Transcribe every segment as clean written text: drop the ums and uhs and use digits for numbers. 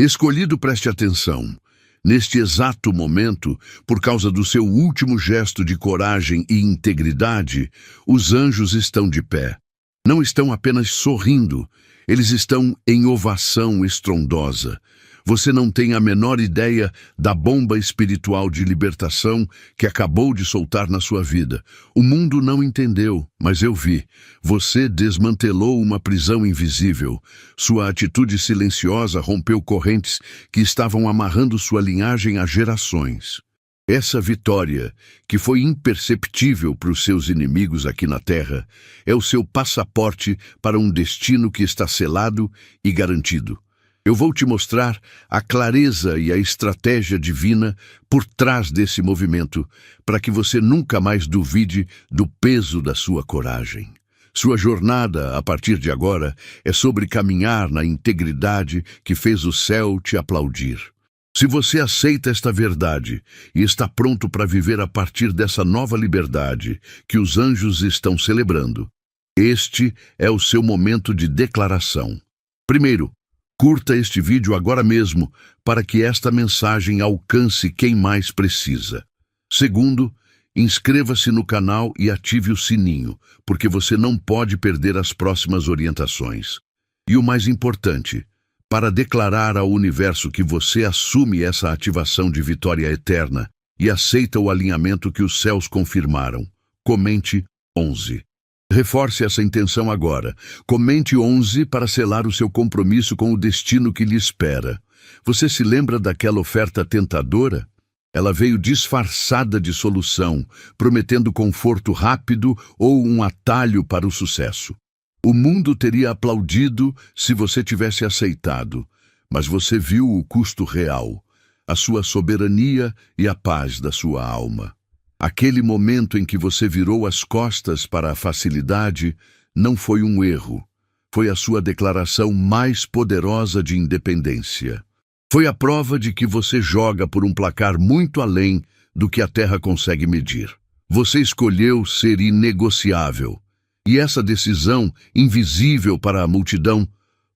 Escolhido, preste atenção. Neste exato momento, por causa do seu último gesto de coragem e integridade, os anjos estão de pé. Não estão apenas sorrindo, eles estão em ovação estrondosa. Você não tem a menor ideia da bomba espiritual de libertação que acabou de soltar na sua vida. O mundo não entendeu, mas eu vi. Você desmantelou uma prisão invisível. Sua atitude silenciosa rompeu correntes que estavam amarrando sua linhagem há gerações. Essa vitória, que foi imperceptível para os seus inimigos aqui na Terra, é o seu passaporte para um destino que está selado e garantido. Eu vou te mostrar a clareza e a estratégia divina por trás desse movimento, para que você nunca mais duvide do peso da sua coragem. Sua jornada, a partir de agora, é sobre caminhar na integridade que fez o céu te aplaudir. Se você aceita esta verdade e está pronto para viver a partir dessa nova liberdade que os anjos estão celebrando, este é o seu momento de declaração. Primeiro, curta este vídeo agora mesmo para que esta mensagem alcance quem mais precisa. Segundo, inscreva-se no canal e ative o sininho, porque você não pode perder as próximas orientações. E o mais importante, para declarar ao universo que você assume essa ativação de vitória eterna e aceita o alinhamento que os céus confirmaram. Comente 11. Reforce essa intenção agora. Comente 11 para selar o seu compromisso com o destino que lhe espera. Você se lembra daquela oferta tentadora? Ela veio disfarçada de solução, prometendo conforto rápido ou um atalho para o sucesso. O mundo teria aplaudido se você tivesse aceitado, mas você viu o custo real, a sua soberania e a paz da sua alma. Aquele momento em que você virou as costas para a facilidade não foi um erro. Foi a sua declaração mais poderosa de independência. Foi a prova de que você joga por um placar muito além do que a Terra consegue medir. Você escolheu ser inegociável. E essa decisão, invisível para a multidão,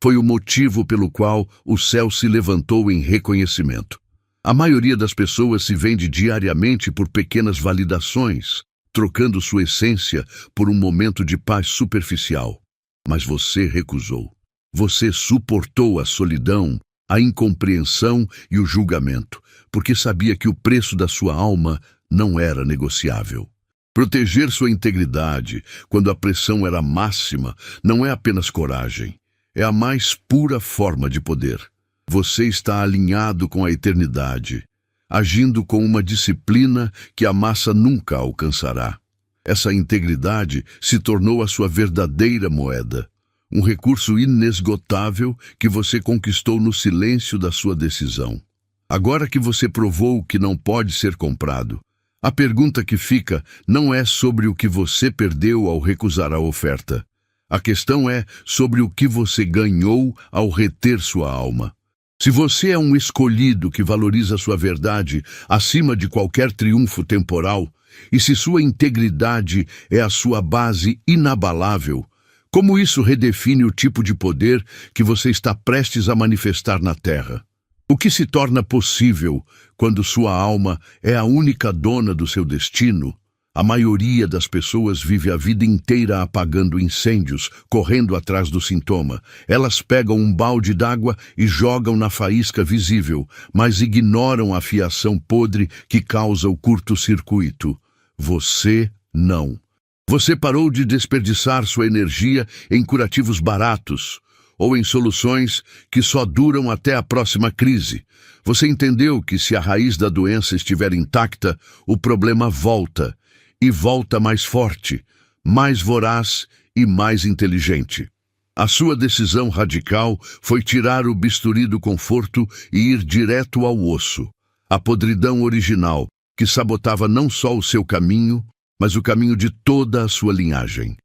foi o motivo pelo qual o céu se levantou em reconhecimento. A maioria das pessoas se vende diariamente por pequenas validações, trocando sua essência por um momento de paz superficial. Mas você recusou. Você suportou a solidão, a incompreensão e o julgamento, porque sabia que o preço da sua alma não era negociável. Proteger sua integridade quando a pressão era máxima não é apenas coragem, é a mais pura forma de poder. Você está alinhado com a eternidade, agindo com uma disciplina que a massa nunca alcançará. Essa integridade se tornou a sua verdadeira moeda, um recurso inesgotável que você conquistou no silêncio da sua decisão. Agora que você provou que não pode ser comprado, a pergunta que fica não é sobre o que você perdeu ao recusar a oferta. A questão é sobre o que você ganhou ao reter sua alma. Se você é um escolhido que valoriza sua verdade acima de qualquer triunfo temporal, e se sua integridade é a sua base inabalável, como isso redefine o tipo de poder que você está prestes a manifestar na Terra? O que se torna possível quando sua alma é a única dona do seu destino? A maioria das pessoas vive a vida inteira apagando incêndios, correndo atrás do sintoma. Elas pegam um balde d'água e jogam na faísca visível, mas ignoram a fiação podre que causa o curto-circuito. Você não. Você parou de desperdiçar sua energia em curativos baratos ou em soluções que só duram até a próxima crise. Você entendeu que se a raiz da doença estiver intacta, o problema volta. E volta mais forte, mais voraz e mais inteligente. A sua decisão radical foi tirar o bisturi do conforto e ir direto ao osso, a podridão original, que sabotava não só o seu caminho, mas o caminho de toda a sua linhagem.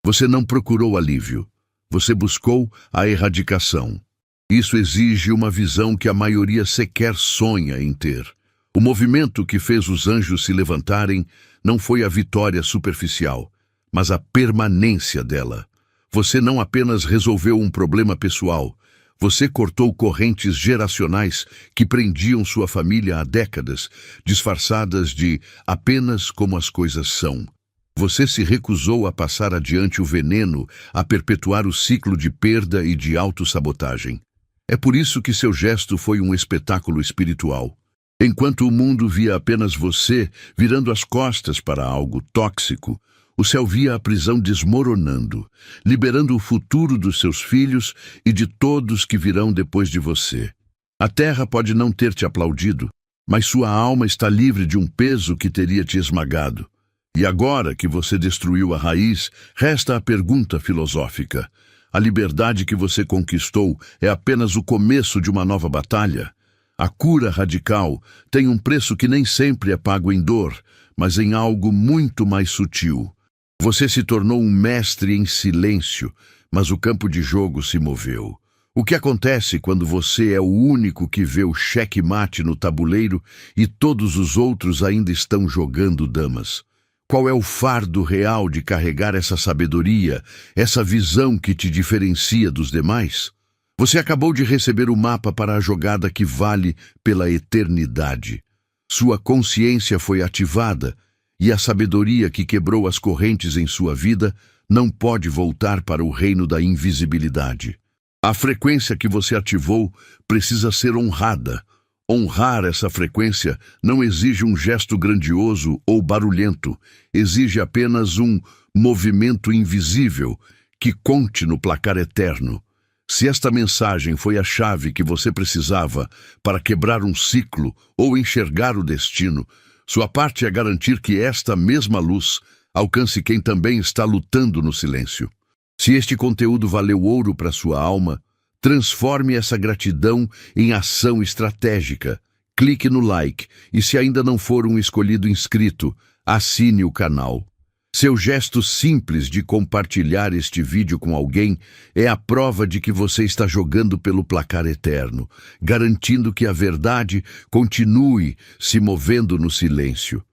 Você não procurou alívio, você buscou a erradicação. Isso exige uma visão que a maioria sequer sonha em ter. O movimento que fez os anjos se levantarem não foi a vitória superficial, mas a permanência dela. Você não apenas resolveu um problema pessoal, Você cortou correntes geracionais que prendiam sua família há décadas, disfarçadas de apenas como as coisas são. Você se recusou a passar adiante o veneno, a perpetuar o ciclo de perda e de autossabotagem. É por isso que seu gesto foi um espetáculo espiritual. Enquanto o mundo via apenas você virando as costas para algo tóxico, o céu via a prisão desmoronando, liberando o futuro dos seus filhos e de todos que virão depois de você. A terra pode não ter te aplaudido, mas sua alma está livre de um peso que teria te esmagado. E agora que você destruiu a raiz, resta a pergunta filosófica. A liberdade que você conquistou é apenas o começo de uma nova batalha? A cura radical tem um preço que nem sempre é pago em dor, mas em algo muito mais sutil. Você se tornou um mestre em silêncio, mas o campo de jogo se moveu. O que acontece quando você é o único que vê o xeque-mate no tabuleiro e todos os outros ainda estão jogando damas? Qual é o fardo real de carregar essa sabedoria, essa visão que te diferencia dos demais? Você acabou de receber o mapa para a jogada que vale pela eternidade. Sua consciência foi ativada e a sabedoria que quebrou as correntes em sua vida não pode voltar para o reino da invisibilidade. A frequência que você ativou precisa ser honrada. Honrar essa frequência não exige um gesto grandioso ou barulhento, exige apenas um movimento invisível que conte no placar eterno. Se esta mensagem foi a chave que você precisava para quebrar um ciclo ou enxergar o destino, sua parte é garantir que esta mesma luz alcance quem também está lutando no silêncio. Se este conteúdo valeu ouro para sua alma, transforme essa gratidão em ação estratégica. Clique no like e, se ainda não for um escolhido inscrito, assine o canal. Seu gesto simples de compartilhar este vídeo com alguém é a prova de que você está jogando pelo placar eterno, garantindo que a verdade continue se movendo no silêncio.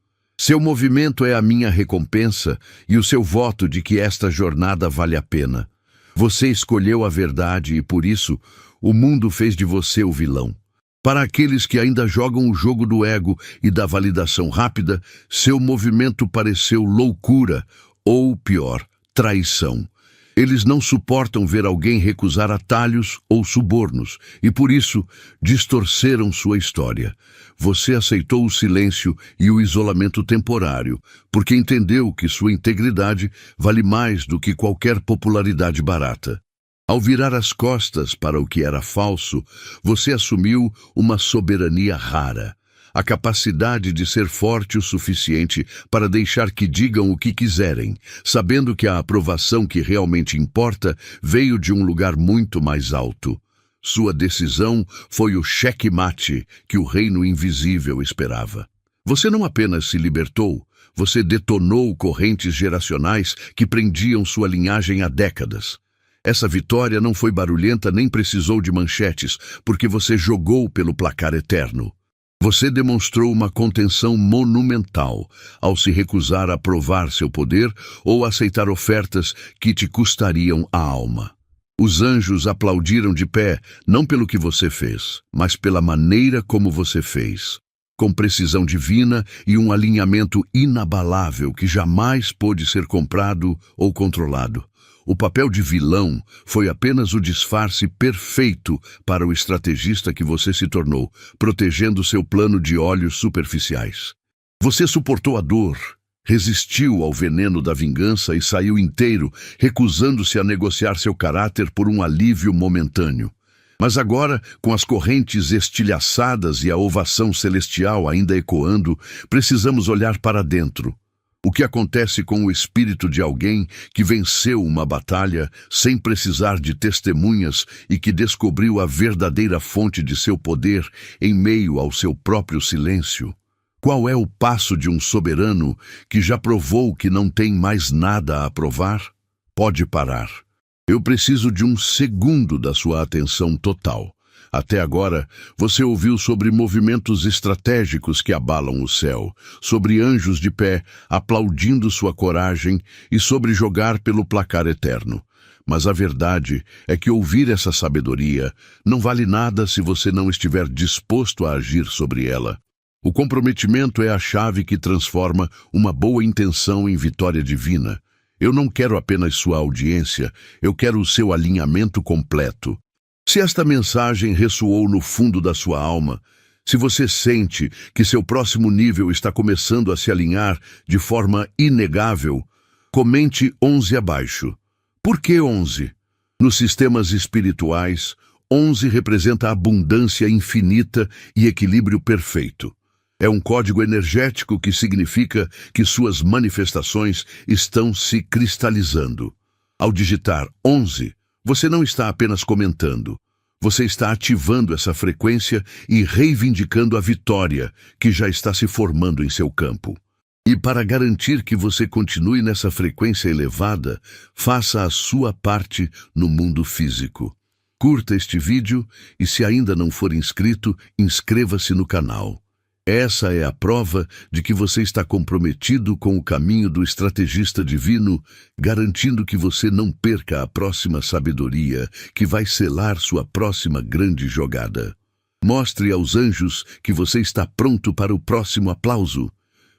Seu movimento é a minha recompensa e o seu voto de que esta jornada vale a pena. Você escolheu a verdade e, por isso, o mundo fez de você o vilão. Para aqueles que ainda jogam o jogo do ego e da validação rápida, seu movimento pareceu loucura, ou pior, traição. Eles não suportam ver alguém recusar atalhos ou subornos, e por isso distorceram sua história. Você aceitou o silêncio e o isolamento temporário, porque entendeu que sua integridade vale mais do que qualquer popularidade barata. Ao virar as costas para o que era falso, você assumiu uma soberania rara, a capacidade de ser forte o suficiente para deixar que digam o que quiserem, sabendo que a aprovação que realmente importa veio de um lugar muito mais alto. Sua decisão foi o xeque-mate que o reino invisível esperava. Você não apenas se libertou, você detonou correntes geracionais que prendiam sua linhagem há décadas. Essa vitória não foi barulhenta nem precisou de manchetes, porque você jogou pelo placar eterno. Você demonstrou uma contenção monumental ao se recusar a provar seu poder ou aceitar ofertas que te custariam a alma. Os anjos aplaudiram de pé, não pelo que você fez, mas pela maneira como você fez. Com precisão divina e um alinhamento inabalável que jamais pôde ser comprado ou controlado. O papel de vilão foi apenas o disfarce perfeito para o estrategista que você se tornou, protegendo seu plano de olhos superficiais. Você suportou a dor, resistiu ao veneno da vingança e saiu inteiro, recusando-se a negociar seu caráter por um alívio momentâneo. Mas agora, com as correntes estilhaçadas e a ovação celestial ainda ecoando, precisamos olhar para dentro. O que acontece com o espírito de alguém que venceu uma batalha sem precisar de testemunhas e que descobriu a verdadeira fonte de seu poder em meio ao seu próprio silêncio? Qual é o passo de um soberano que já provou que não tem mais nada a provar? Pode parar. Eu preciso de um segundo da sua atenção total. Até agora, você ouviu sobre movimentos estratégicos que abalam o céu, sobre anjos de pé aplaudindo sua coragem e sobre jogar pelo placar eterno. Mas a verdade é que ouvir essa sabedoria não vale nada se você não estiver disposto a agir sobre ela. O comprometimento é a chave que transforma uma boa intenção em vitória divina. Eu não quero apenas sua audiência, eu quero o seu alinhamento completo. Se esta mensagem ressoou no fundo da sua alma, se você sente que seu próximo nível está começando a se alinhar de forma inegável, comente 11 abaixo. Por que 11? Nos sistemas espirituais, 11 representa abundância infinita e equilíbrio perfeito. É um código energético que significa que suas manifestações estão se cristalizando. Ao digitar 11, você não está apenas comentando. Você está ativando essa frequência e reivindicando a vitória que já está se formando em seu campo. E para garantir que você continue nessa frequência elevada, faça a sua parte no mundo físico. Curta este vídeo e, se ainda não for inscrito, inscreva-se no canal. Essa é a prova de que você está comprometido com o caminho do estrategista divino, garantindo que você não perca a próxima sabedoria que vai selar sua próxima grande jogada. Mostre aos anjos que você está pronto para o próximo aplauso.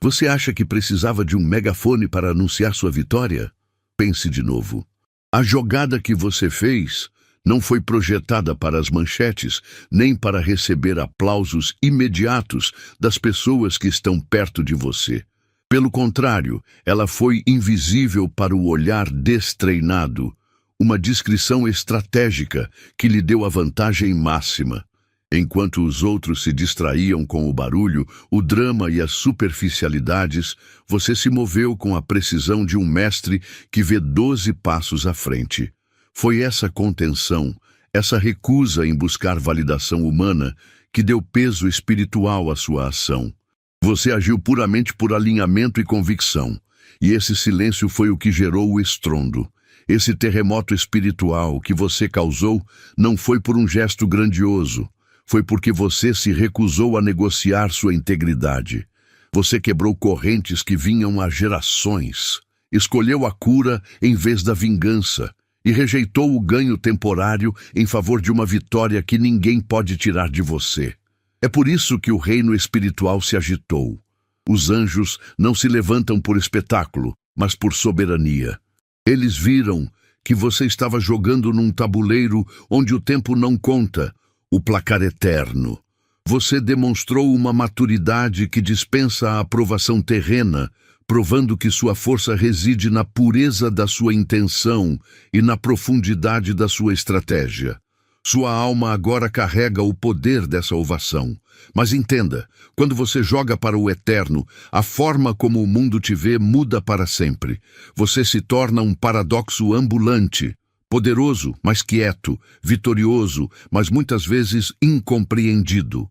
Você acha que precisava de um megafone para anunciar sua vitória? Pense de novo. A jogada que você fez não foi projetada para as manchetes, nem para receber aplausos imediatos das pessoas que estão perto de você. Pelo contrário, ela foi invisível para o olhar destreinado, uma descrição estratégica que lhe deu a vantagem máxima. Enquanto os outros se distraíam com o barulho, o drama e as superficialidades, você se moveu com a precisão de um mestre que vê 12 passos à frente. Foi essa contenção, essa recusa em buscar validação humana, que deu peso espiritual à sua ação. Você agiu puramente por alinhamento e convicção, e esse silêncio foi o que gerou o estrondo. Esse terremoto espiritual que você causou não foi por um gesto grandioso, foi porque você se recusou a negociar sua integridade. Você quebrou correntes que vinham há gerações, escolheu a cura em vez da vingança, e rejeitou o ganho temporário em favor de uma vitória que ninguém pode tirar de você. É por isso que o reino espiritual se agitou. Os anjos não se levantam por espetáculo, mas por soberania. Eles viram que você estava jogando num tabuleiro onde o tempo não conta, o placar eterno. Você demonstrou uma maturidade que dispensa a aprovação terrena, provando que sua força reside na pureza da sua intenção e na profundidade da sua estratégia. Sua alma agora carrega o poder dessa ovação. Mas entenda, quando você joga para o eterno, a forma como o mundo te vê muda para sempre. Você se torna um paradoxo ambulante, poderoso, mas quieto, vitorioso, mas muitas vezes incompreendido.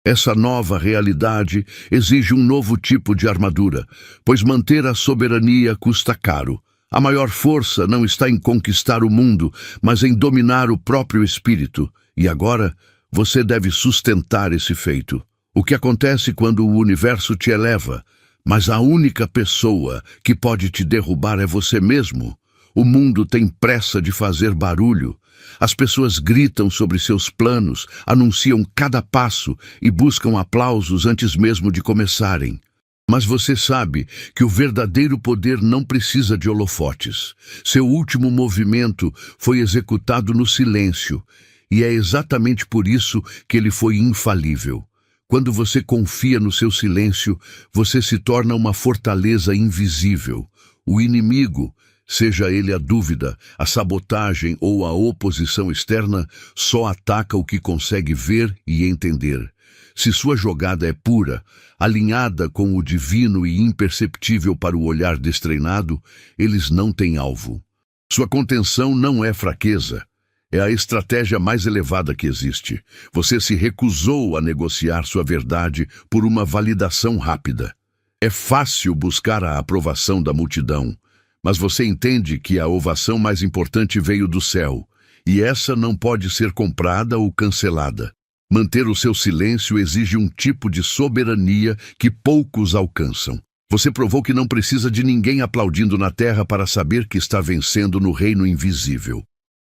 Essa nova realidade exige um novo tipo de armadura, pois manter a soberania custa caro. A maior força não está em conquistar o mundo, mas em dominar o próprio espírito. E agora, você deve sustentar esse feito. O que acontece quando o universo te eleva? Mas a única pessoa que pode te derrubar é você mesmo. O mundo tem pressa de fazer barulho. As pessoas gritam sobre seus planos, anunciam cada passo e buscam aplausos antes mesmo de começarem. Mas você sabe que o verdadeiro poder não precisa de holofotes. Seu último movimento foi executado no silêncio, e é exatamente por isso que ele foi infalível. Quando você confia no seu silêncio, você se torna uma fortaleza invisível. O inimigo, seja ele a dúvida, a sabotagem ou a oposição externa, só ataca o que consegue ver e entender. Se sua jogada é pura, alinhada com o divino e imperceptível para o olhar destreinado, eles não têm alvo. Sua contenção não é fraqueza. É a estratégia mais elevada que existe. Você se recusou a negociar sua verdade por uma validação rápida. É fácil buscar a aprovação da multidão, mas você entende que a ovação mais importante veio do céu, e essa não pode ser comprada ou cancelada. Manter o seu silêncio exige um tipo de soberania que poucos alcançam. Você provou que não precisa de ninguém aplaudindo na terra para saber que está vencendo no reino invisível.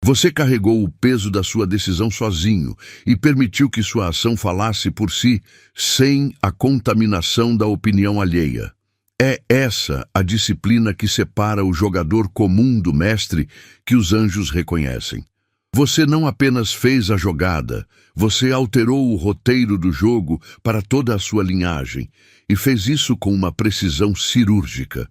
Você carregou o peso da sua decisão sozinho e permitiu que sua ação falasse por si, sem a contaminação da opinião alheia. É essa a disciplina que separa o jogador comum do mestre que os anjos reconhecem. Você não apenas fez a jogada, você alterou o roteiro do jogo para toda a sua linhagem e fez isso com uma precisão cirúrgica.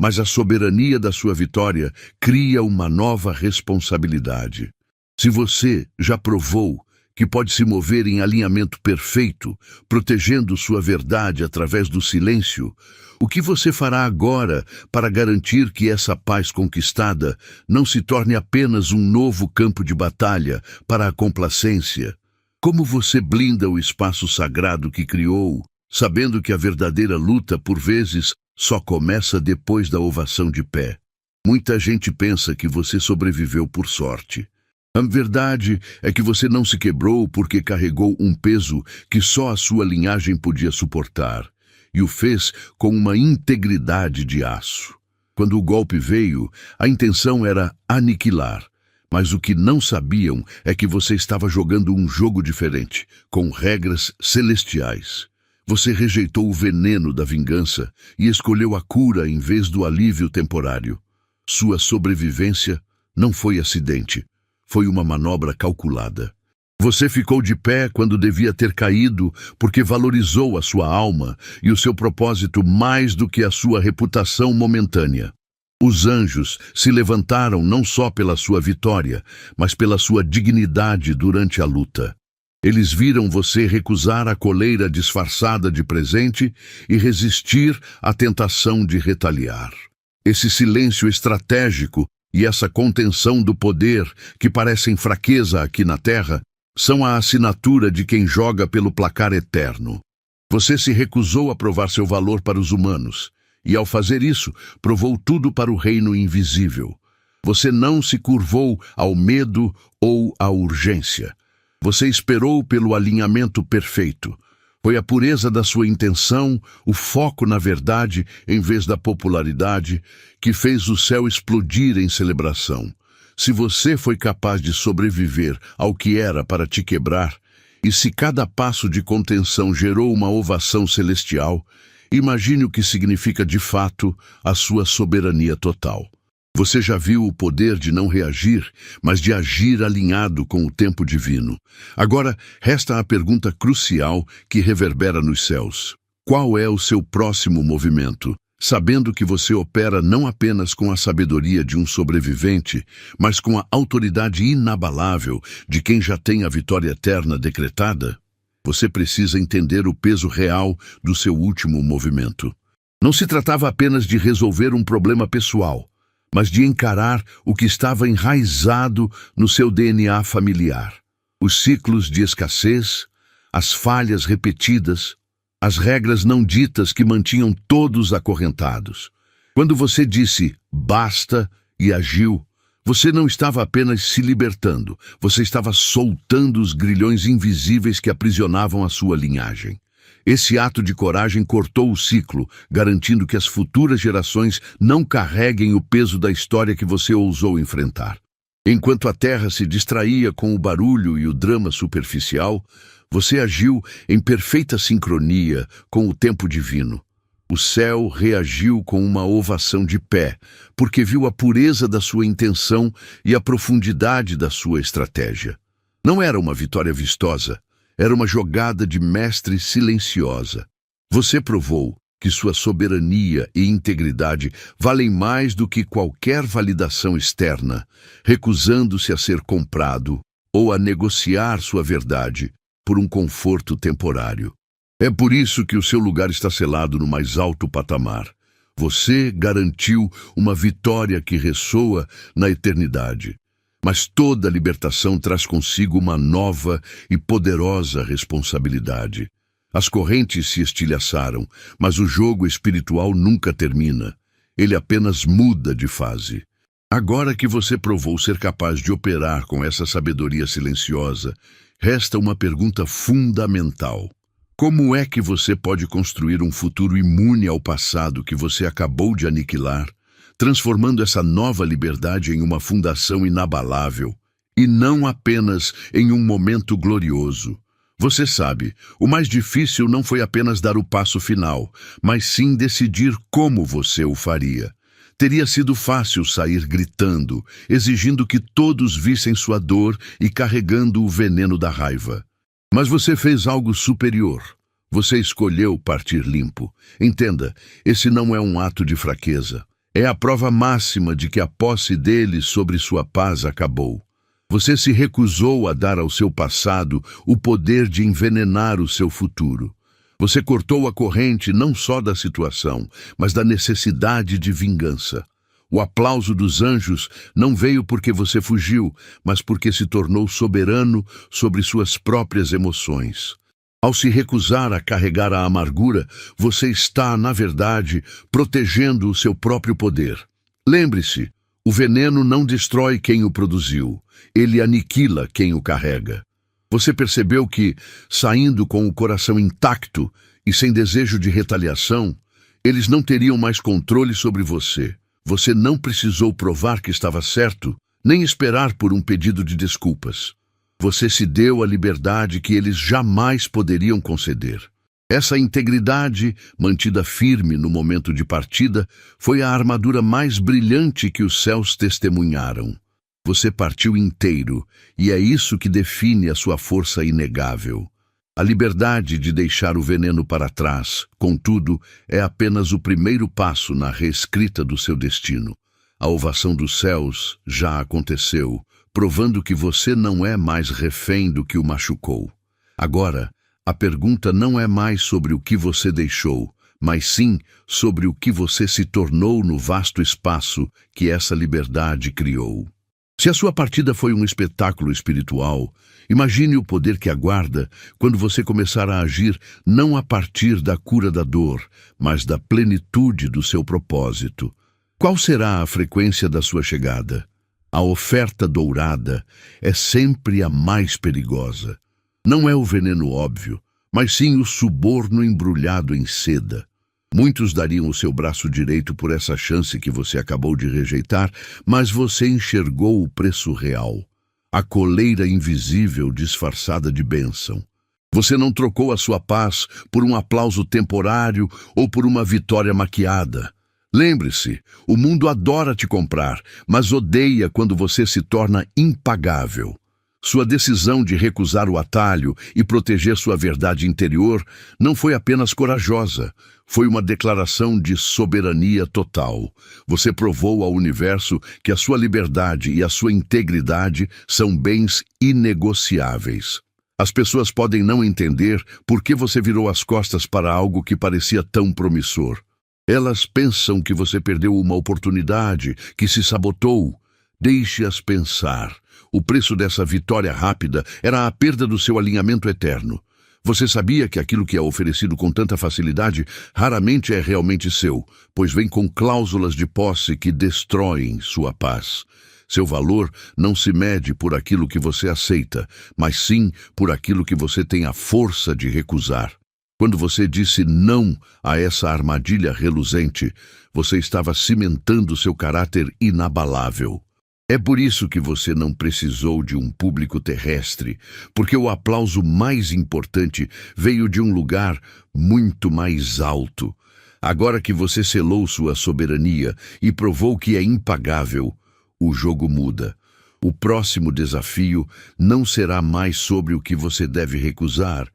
Mas a soberania da sua vitória cria uma nova responsabilidade. Se você já provou que pode se mover em alinhamento perfeito, protegendo sua verdade através do silêncio, o que você fará agora para garantir que essa paz conquistada não se torne apenas um novo campo de batalha para a complacência? Como você blinda o espaço sagrado que criou, sabendo que a verdadeira luta, por vezes, só começa depois da ovação de pé? Muita gente pensa que você sobreviveu por sorte. A verdade é que você não se quebrou porque carregou um peso que só a sua linhagem podia suportar, e o fez com uma integridade de aço. Quando o golpe veio, a intenção era aniquilar, mas o que não sabiam é que você estava jogando um jogo diferente, com regras celestiais. Você rejeitou o veneno da vingança e escolheu a cura em vez do alívio temporário. Sua sobrevivência não foi acidente, foi uma manobra calculada. Você ficou de pé quando devia ter caído porque valorizou a sua alma e o seu propósito mais do que a sua reputação momentânea. Os anjos se levantaram não só pela sua vitória, mas pela sua dignidade durante a luta. Eles viram você recusar a coleira disfarçada de presente e resistir à tentação de retaliar. Esse silêncio estratégico e essa contenção do poder, que parecem fraqueza aqui na Terra, são a assinatura de quem joga pelo placar eterno. Você se recusou a provar seu valor para os humanos, e ao fazer isso, provou tudo para o reino invisível. Você não se curvou ao medo ou à urgência. Você esperou pelo alinhamento perfeito. Foi a pureza da sua intenção, o foco na verdade em vez da popularidade, que fez o céu explodir em celebração. Se você foi capaz de sobreviver ao que era para te quebrar, e se cada passo de contenção gerou uma ovação celestial, imagine o que significa de fato a sua soberania total. Você já viu o poder de não reagir, mas de agir alinhado com o tempo divino. Agora, resta a pergunta crucial que reverbera nos céus. Qual é o seu próximo movimento? Sabendo que você opera não apenas com a sabedoria de um sobrevivente, mas com a autoridade inabalável de quem já tem a vitória eterna decretada, você precisa entender o peso real do seu último movimento. Não se tratava apenas de resolver um problema pessoal, mas de encarar o que estava enraizado no seu DNA familiar. Os ciclos de escassez, as falhas repetidas, as regras não ditas que mantinham todos acorrentados. Quando você disse basta e agiu, você não estava apenas se libertando, você estava soltando os grilhões invisíveis que aprisionavam a sua linhagem. Esse ato de coragem cortou o ciclo, garantindo que as futuras gerações não carreguem o peso da história que você ousou enfrentar. Enquanto a Terra se distraía com o barulho e o drama superficial, você agiu em perfeita sincronia com o tempo divino. O céu reagiu com uma ovação de pé, porque viu a pureza da sua intenção e a profundidade da sua estratégia. Não era uma vitória vistosa, era uma jogada de mestre silenciosa. Você provou que sua soberania e integridade valem mais do que qualquer validação externa, recusando-se a ser comprado ou a negociar sua verdade por um conforto temporário. É por isso que o seu lugar está selado no mais alto patamar. Você garantiu uma vitória que ressoa na eternidade. Mas toda libertação traz consigo uma nova e poderosa responsabilidade. As correntes se estilhaçaram, mas o jogo espiritual nunca termina. Ele apenas muda de fase. Agora que você provou ser capaz de operar com essa sabedoria silenciosa, resta uma pergunta fundamental. Como é que você pode construir um futuro imune ao passado que você acabou de aniquilar, transformando essa nova liberdade em uma fundação inabalável, e não apenas em um momento glorioso? Você sabe, o mais difícil não foi apenas dar o passo final, mas sim decidir como você o faria. Teria sido fácil sair gritando, exigindo que todos vissem sua dor e carregando o veneno da raiva. Mas você fez algo superior. Você escolheu partir limpo. Entenda, esse não é um ato de fraqueza. É a prova máxima de que a posse dele sobre sua paz acabou. Você se recusou a dar ao seu passado o poder de envenenar o seu futuro. Você cortou a corrente não só da situação, mas da necessidade de vingança. O aplauso dos anjos não veio porque você fugiu, mas porque se tornou soberano sobre suas próprias emoções. Ao se recusar a carregar a amargura, você está, na verdade, protegendo o seu próprio poder. Lembre-se, o veneno não destrói quem o produziu, ele aniquila quem o carrega. Você percebeu que, saindo com o coração intacto e sem desejo de retaliação, eles não teriam mais controle sobre você. Você não precisou provar que estava certo, nem esperar por um pedido de desculpas. Você se deu a liberdade que eles jamais poderiam conceder. Essa integridade, mantida firme no momento de partida, foi a armadura mais brilhante que os céus testemunharam. Você partiu inteiro, e é isso que define a sua força inegável. A liberdade de deixar o veneno para trás, contudo, é apenas o primeiro passo na reescrita do seu destino. A ovação dos céus já aconteceu, provando que você não é mais refém do que o machucou. Agora, a pergunta não é mais sobre o que você deixou, mas sim sobre o que você se tornou no vasto espaço que essa liberdade criou. Se a sua partida foi um espetáculo espiritual, imagine o poder que aguarda quando você começar a agir não a partir da cura da dor, mas da plenitude do seu propósito. Qual será a frequência da sua chegada? A oferta dourada é sempre a mais perigosa. Não é o veneno óbvio, mas sim o suborno embrulhado em seda. Muitos dariam o seu braço direito por essa chance que você acabou de rejeitar, mas você enxergou o preço real. A coleira invisível disfarçada de bênção. Você não trocou a sua paz por um aplauso temporário ou por uma vitória maquiada. Lembre-se, o mundo adora te comprar, mas odeia quando você se torna impagável. Sua decisão de recusar o atalho e proteger sua verdade interior não foi apenas corajosa, foi uma declaração de soberania total. Você provou ao universo que a sua liberdade e a sua integridade são bens inegociáveis. As pessoas podem não entender por que você virou as costas para algo que parecia tão promissor. Elas pensam que você perdeu uma oportunidade, que se sabotou. Deixe-as pensar. O preço dessa vitória rápida era a perda do seu alinhamento eterno. Você sabia que aquilo que é oferecido com tanta facilidade raramente é realmente seu, pois vem com cláusulas de posse que destroem sua paz. Seu valor não se mede por aquilo que você aceita, mas sim por aquilo que você tem a força de recusar. Quando você disse não a essa armadilha reluzente, você estava cimentando seu caráter inabalável. É por isso que você não precisou de um público terrestre, porque o aplauso mais importante veio de um lugar muito mais alto. Agora que você selou sua soberania e provou que é impagável, o jogo muda. O próximo desafio não será mais sobre o que você deve recusar,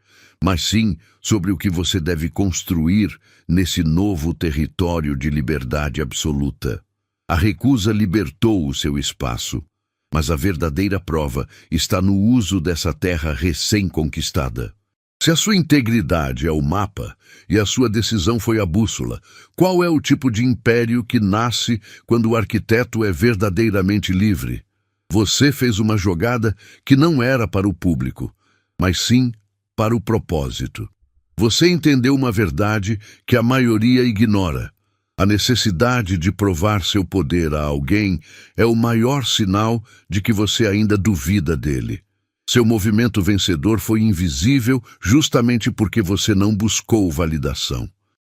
mas sim sobre o que você deve construir nesse novo território de liberdade absoluta. A recusa libertou o seu espaço, mas a verdadeira prova está no uso dessa terra recém-conquistada. Se a sua integridade é o mapa e a sua decisão foi a bússola, qual é o tipo de império que nasce quando o arquiteto é verdadeiramente livre? Você fez uma jogada que não era para o público, mas sim para o propósito. Você entendeu uma verdade que a maioria ignora. A necessidade de provar seu poder a alguém é o maior sinal de que você ainda duvida dele. Seu movimento vencedor foi invisível justamente porque você não buscou validação.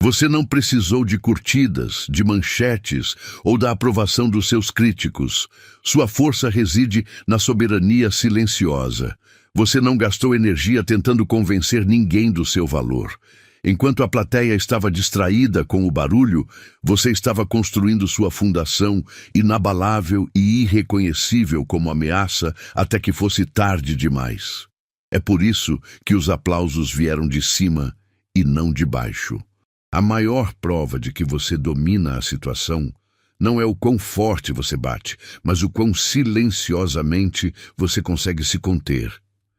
Você não precisou de curtidas, de manchetes ou da aprovação dos seus críticos. Sua força reside na soberania silenciosa. Você não gastou energia tentando convencer ninguém do seu valor. Enquanto a plateia estava distraída com o barulho, você estava construindo sua fundação inabalável e irreconhecível como ameaça até que fosse tarde demais. É por isso que os aplausos vieram de cima e não de baixo. A maior prova de que você domina a situação não é o quão forte você bate, mas o quão silenciosamente você consegue se conter.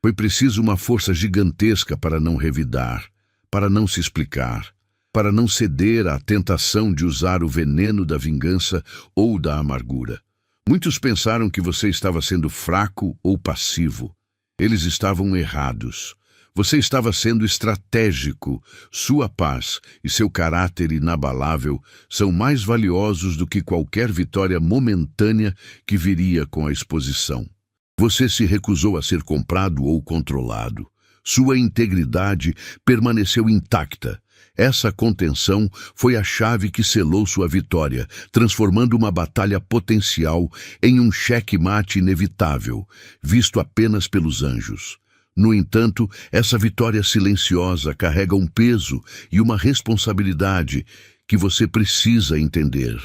Foi preciso uma força gigantesca para não revidar, para não se explicar, para não ceder à tentação de usar o veneno da vingança ou da amargura. Muitos pensaram que você estava sendo fraco ou passivo. Eles estavam errados. Você estava sendo estratégico. Sua paz e seu caráter inabalável são mais valiosos do que qualquer vitória momentânea que viria com a exposição. Você se recusou a ser comprado ou controlado. Sua integridade permaneceu intacta. Essa contenção foi a chave que selou sua vitória, transformando uma batalha potencial em um xeque-mate inevitável, visto apenas pelos anjos. No entanto, essa vitória silenciosa carrega um peso e uma responsabilidade que você precisa entender.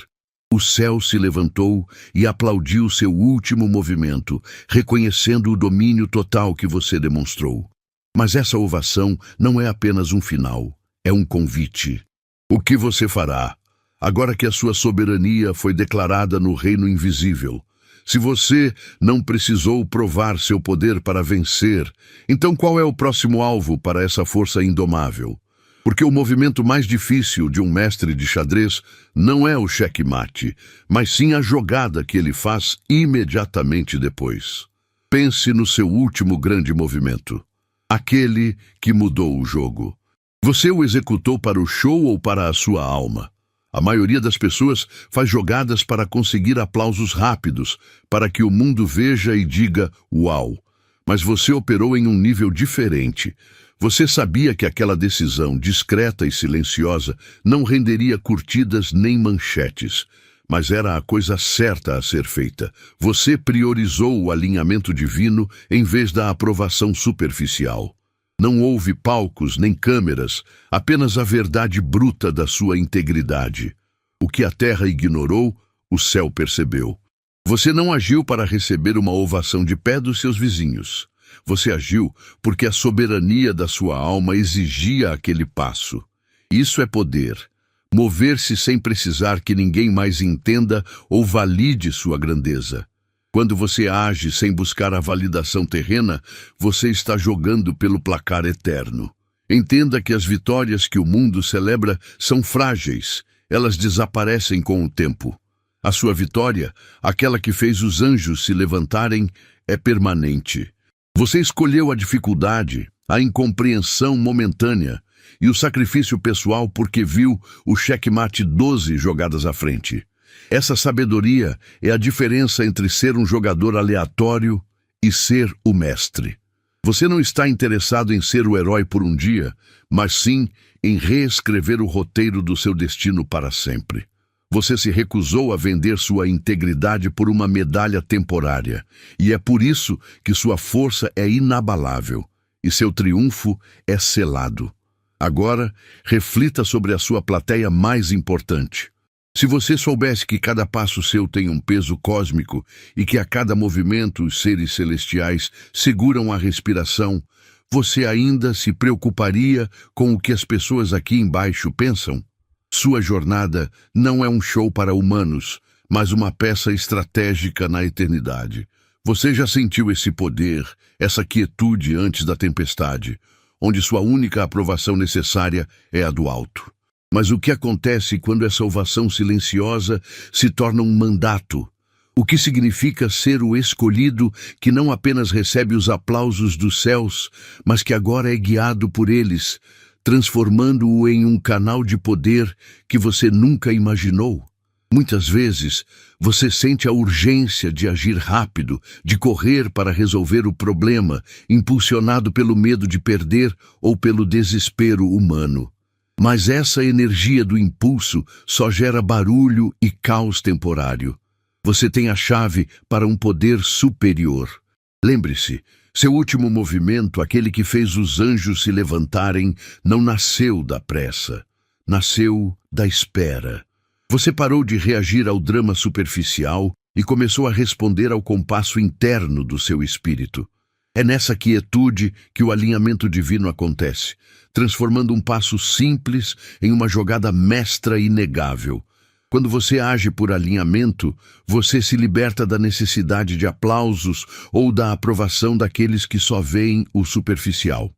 O céu se levantou e aplaudiu seu último movimento, reconhecendo o domínio total que você demonstrou. Mas essa ovação não é apenas um final, é um convite. O que você fará, agora que a sua soberania foi declarada no reino invisível? Se você não precisou provar seu poder para vencer, então qual é o próximo alvo para essa força indomável? Porque o movimento mais difícil de um mestre de xadrez não é o xeque-mate, mas sim a jogada que ele faz imediatamente depois. Pense no seu último grande movimento, aquele que mudou o jogo. Você o executou para o show ou para a sua alma? A maioria das pessoas faz jogadas para conseguir aplausos rápidos, para que o mundo veja e diga "Uau!". Mas você operou em um nível diferente. Você sabia que aquela decisão, discreta e silenciosa, não renderia curtidas nem manchetes, mas era a coisa certa a ser feita. Você priorizou o alinhamento divino em vez da aprovação superficial. Não houve palcos nem câmeras, apenas a verdade bruta da sua integridade. O que a terra ignorou, o céu percebeu. Você não agiu para receber uma ovação de pé dos seus vizinhos. Você agiu porque a soberania da sua alma exigia aquele passo. Isso é poder. Mover-se sem precisar que ninguém mais entenda ou valide sua grandeza. Quando você age sem buscar a validação terrena, você está jogando pelo placar eterno. Entenda que as vitórias que o mundo celebra são frágeis. Elas desaparecem com o tempo. A sua vitória, aquela que fez os anjos se levantarem, é permanente. Você escolheu a dificuldade, a incompreensão momentânea e o sacrifício pessoal porque viu o xeque-mate 12 jogadas à frente. Essa sabedoria é a diferença entre ser um jogador aleatório e ser o mestre. Você não está interessado em ser o herói por um dia, mas sim em reescrever o roteiro do seu destino para sempre. Você se recusou a vender sua integridade por uma medalha temporária, e é por isso que sua força é inabalável e seu triunfo é selado. Agora, reflita sobre a sua plateia mais importante. Se você soubesse que cada passo seu tem um peso cósmico e que a cada movimento os seres celestiais seguram a respiração, você ainda se preocuparia com o que as pessoas aqui embaixo pensam? Sua jornada não é um show para humanos, mas uma peça estratégica na eternidade. Você já sentiu esse poder, essa quietude antes da tempestade, onde sua única aprovação necessária é a do alto. Mas o que acontece quando essa ovação silenciosa se torna um mandato? O que significa ser o escolhido que não apenas recebe os aplausos dos céus, mas que agora é guiado por eles, transformando-o em um canal de poder que você nunca imaginou? Muitas vezes, você sente a urgência de agir rápido, de correr para resolver o problema, impulsionado pelo medo de perder ou pelo desespero humano. Mas essa energia do impulso só gera barulho e caos temporário. Você tem a chave para um poder superior. Lembre-se, seu último movimento, aquele que fez os anjos se levantarem, não nasceu da pressa, nasceu da espera. Você parou de reagir ao drama superficial e começou a responder ao compasso interno do seu espírito. É nessa quietude que o alinhamento divino acontece, transformando um passo simples em uma jogada mestra inegável. Quando você age por alinhamento, você se liberta da necessidade de aplausos ou da aprovação daqueles que só veem o superficial.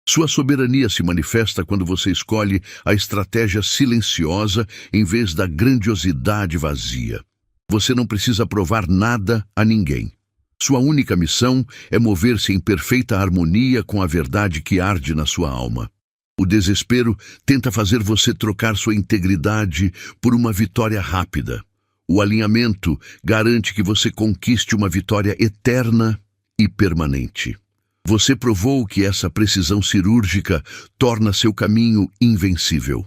Sua soberania se manifesta quando você escolhe a estratégia silenciosa em vez da grandiosidade vazia. Você não precisa provar nada a ninguém. Sua única missão é mover-se em perfeita harmonia com a verdade que arde na sua alma. O desespero tenta fazer você trocar sua integridade por uma vitória rápida. O alinhamento garante que você conquiste uma vitória eterna e permanente. Você provou que essa precisão cirúrgica torna seu caminho invencível.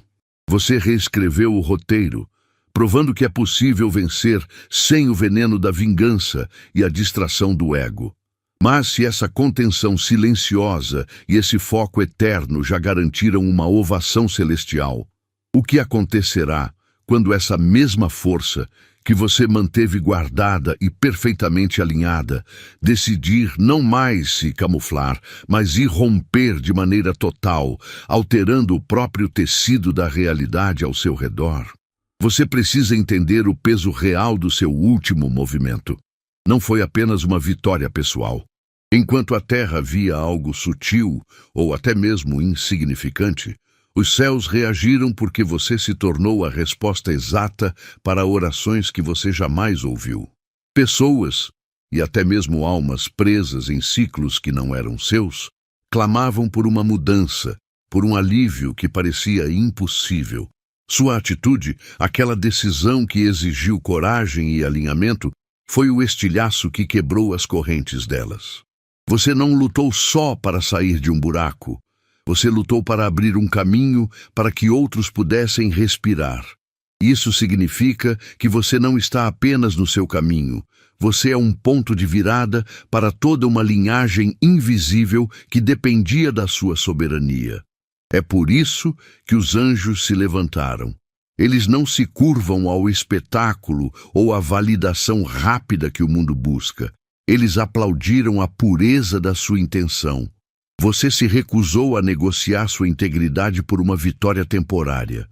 Você reescreveu o roteiro, provando que é possível vencer sem o veneno da vingança e a distração do ego. Mas se essa contenção silenciosa e esse foco eterno já garantiram uma ovação celestial, o que acontecerá quando essa mesma força que você manteve guardada e perfeitamente alinhada, decidir não mais se camuflar, mas irromper de maneira total, alterando o próprio tecido da realidade ao seu redor? Você precisa entender o peso real do seu último movimento. Não foi apenas uma vitória pessoal. Enquanto a terra via algo sutil ou até mesmo insignificante, os céus reagiram porque você se tornou a resposta exata para orações que você jamais ouviu. Pessoas, e até mesmo almas presas em ciclos que não eram seus, clamavam por uma mudança, por um alívio que parecia impossível. Sua atitude, aquela decisão que exigiu coragem e alinhamento, foi o estilhaço que quebrou as correntes delas. Você não lutou só para sair de um buraco. Você lutou para abrir um caminho para que outros pudessem respirar. Isso significa que você não está apenas no seu caminho. Você é um ponto de virada para toda uma linhagem invisível que dependia da sua soberania. É por isso que os anjos se levantaram. Eles não se curvam ao espetáculo ou à validação rápida que o mundo busca. Eles aplaudiram a pureza da sua intenção. Você se recusou a negociar sua integridade por uma vitória temporária.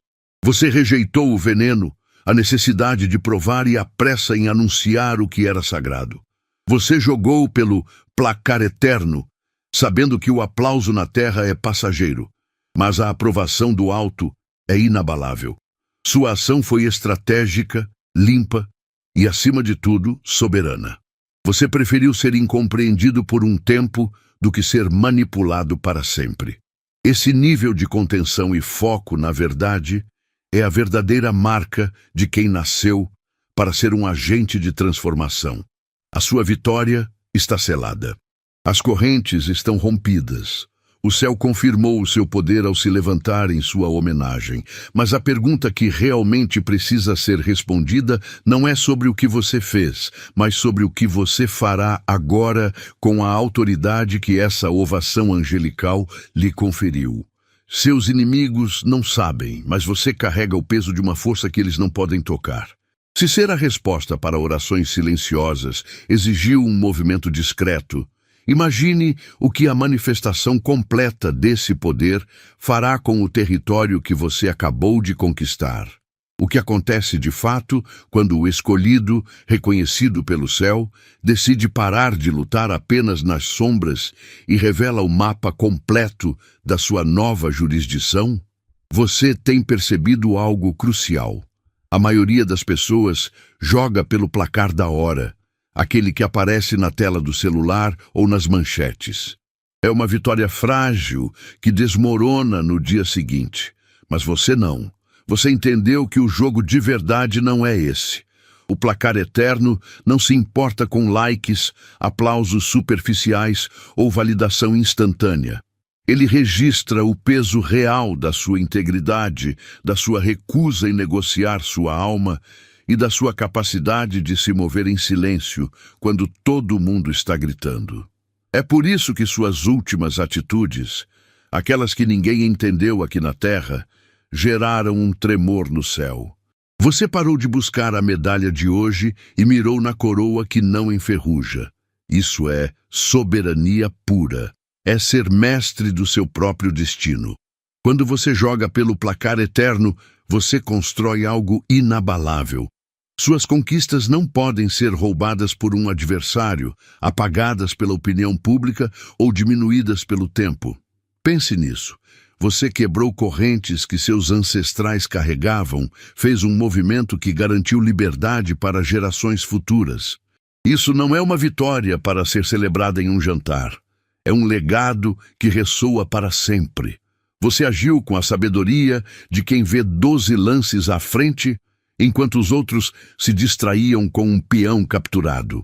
Você rejeitou o veneno, a necessidade de provar e a pressa em anunciar o que era sagrado. Você jogou pelo placar eterno, sabendo que o aplauso na terra é passageiro, mas a aprovação do alto é inabalável. Sua ação foi estratégica, limpa e, acima de tudo, soberana. Você preferiu ser incompreendido por um tempo do que ser manipulado para sempre. Esse nível de contenção e foco, na verdade, é a verdadeira marca de quem nasceu para ser um agente de transformação. A sua vitória está selada. As correntes estão rompidas. O céu confirmou o seu poder ao se levantar em sua homenagem. Mas a pergunta que realmente precisa ser respondida não é sobre o que você fez, mas sobre o que você fará agora com a autoridade que essa ovação angelical lhe conferiu. Seus inimigos não sabem, mas você carrega o peso de uma força que eles não podem tocar. Se ser a resposta para orações silenciosas exigiu um movimento discreto, imagine o que a manifestação completa desse poder fará com o território que você acabou de conquistar. O que acontece de fato quando o escolhido, reconhecido pelo céu, decide parar de lutar apenas nas sombras e revela o mapa completo da sua nova jurisdição? Você tem percebido algo crucial. A maioria das pessoas joga pelo placar da hora, aquele que aparece na tela do celular ou nas manchetes. É uma vitória frágil que desmorona no dia seguinte. Mas você não. Você entendeu que o jogo de verdade não é esse. O placar eterno não se importa com likes, aplausos superficiais ou validação instantânea. Ele registra o peso real da sua integridade, da sua recusa em negociar sua alma e da sua capacidade de se mover em silêncio quando todo mundo está gritando. É por isso que suas últimas atitudes, aquelas que ninguém entendeu aqui na Terra, geraram um tremor no céu. Você parou de buscar a medalha de hoje e mirou na coroa que não enferruja. Isso é soberania pura. É ser mestre do seu próprio destino. Quando você joga pelo placar eterno, você constrói algo inabalável. Suas conquistas não podem ser roubadas por um adversário, apagadas pela opinião pública ou diminuídas pelo tempo. Pense nisso. Você quebrou correntes que seus ancestrais carregavam, fez um movimento que garantiu liberdade para gerações futuras. Isso não é uma vitória para ser celebrada em um jantar. É um legado que ressoa para sempre. Você agiu com a sabedoria de quem vê 12 lances à frente, enquanto os outros se distraíam com um peão capturado.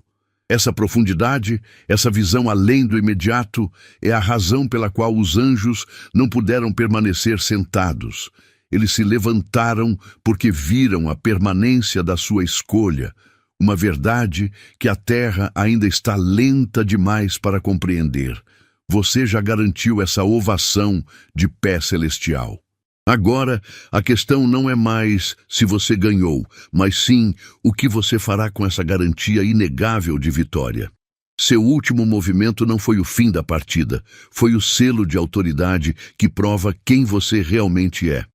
Essa profundidade, essa visão além do imediato, é a razão pela qual os anjos não puderam permanecer sentados. Eles se levantaram porque viram a permanência da sua escolha, uma verdade que a terra ainda está lenta demais para compreender. Você já garantiu essa ovação de pé celestial. Agora, a questão não é mais se você ganhou, mas sim o que você fará com essa garantia inegável de vitória. Seu último movimento não foi o fim da partida, foi o selo de autoridade que prova quem você realmente é.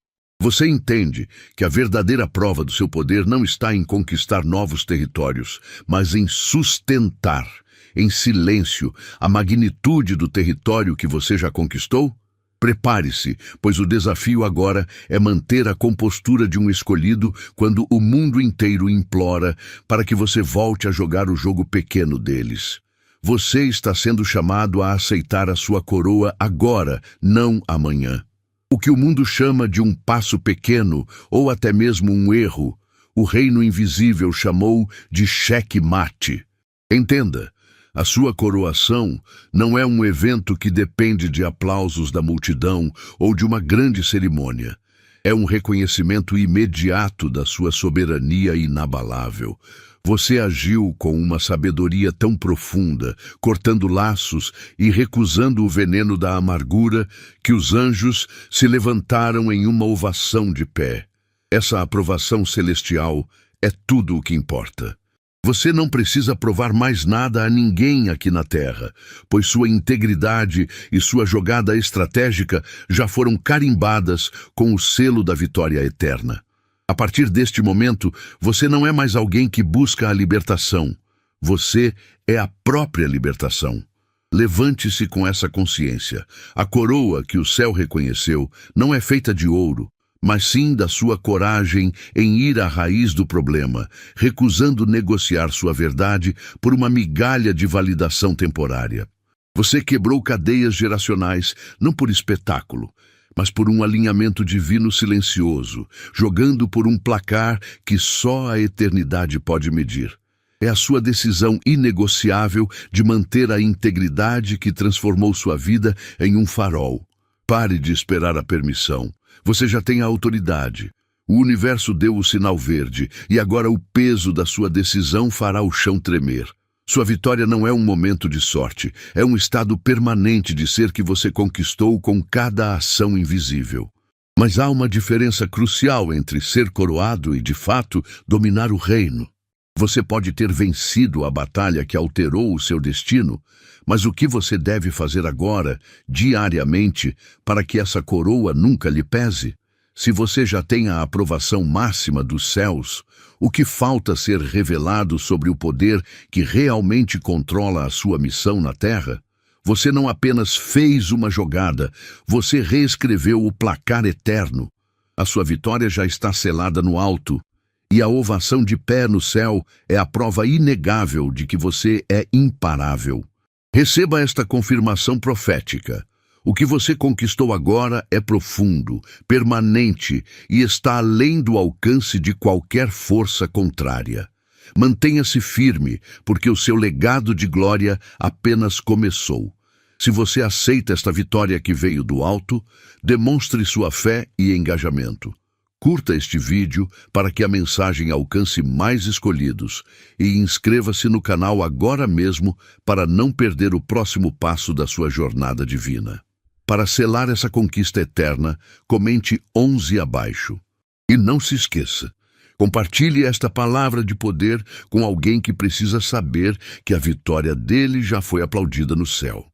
Você entende que a verdadeira prova do seu poder não está em conquistar novos territórios, mas em sustentar, em silêncio, a magnitude do território que você já conquistou? Prepare-se, pois o desafio agora é manter a compostura de um escolhido quando o mundo inteiro implora para que você volte a jogar o jogo pequeno deles. Você está sendo chamado a aceitar a sua coroa agora, não amanhã. O que o mundo chama de um passo pequeno ou até mesmo um erro, o reino invisível chamou de cheque-mate. Entenda. A sua coroação não é um evento que depende de aplausos da multidão ou de uma grande cerimônia. É um reconhecimento imediato da sua soberania inabalável. Você agiu com uma sabedoria tão profunda, cortando laços e recusando o veneno da amargura, que os anjos se levantaram em uma ovação de pé. Essa aprovação celestial é tudo o que importa. Você não precisa provar mais nada a ninguém aqui na Terra, pois sua integridade e sua jogada estratégica já foram carimbadas com o selo da vitória eterna. A partir deste momento, você não é mais alguém que busca a libertação. Você é a própria libertação. Levante-se com essa consciência. A coroa que o céu reconheceu não é feita de ouro, mas sim da sua coragem em ir à raiz do problema, recusando negociar sua verdade por uma migalha de validação temporária. Você quebrou cadeias geracionais, não por espetáculo, mas por um alinhamento divino silencioso, jogando por um placar que só a eternidade pode medir. É a sua decisão inegociável de manter a integridade que transformou sua vida em um farol. Pare de esperar a permissão. Você já tem a autoridade. O universo deu o sinal verde e agora o peso da sua decisão fará o chão tremer. Sua vitória não é um momento de sorte, é um estado permanente de ser que você conquistou com cada ação invisível. Mas há uma diferença crucial entre ser coroado e, de fato, dominar o reino. Você pode ter vencido a batalha que alterou o seu destino, mas o que você deve fazer agora, diariamente, para que essa coroa nunca lhe pese? Se você já tem a aprovação máxima dos céus, o que falta ser revelado sobre o poder que realmente controla a sua missão na Terra? Você não apenas fez uma jogada, você reescreveu o placar eterno. A sua vitória já está selada no alto. E a ovação de pé no céu é a prova inegável de que você é imparável. Receba esta confirmação profética. O que você conquistou agora é profundo, permanente e está além do alcance de qualquer força contrária. Mantenha-se firme, porque o seu legado de glória apenas começou. Se você aceita esta vitória que veio do alto, demonstre sua fé e engajamento. Curta este vídeo para que a mensagem alcance mais escolhidos e inscreva-se no canal agora mesmo para não perder o próximo passo da sua jornada divina. Para selar essa conquista eterna, comente 11 abaixo. E não se esqueça, compartilhe esta palavra de poder com alguém que precisa saber que a vitória dele já foi aplaudida no céu.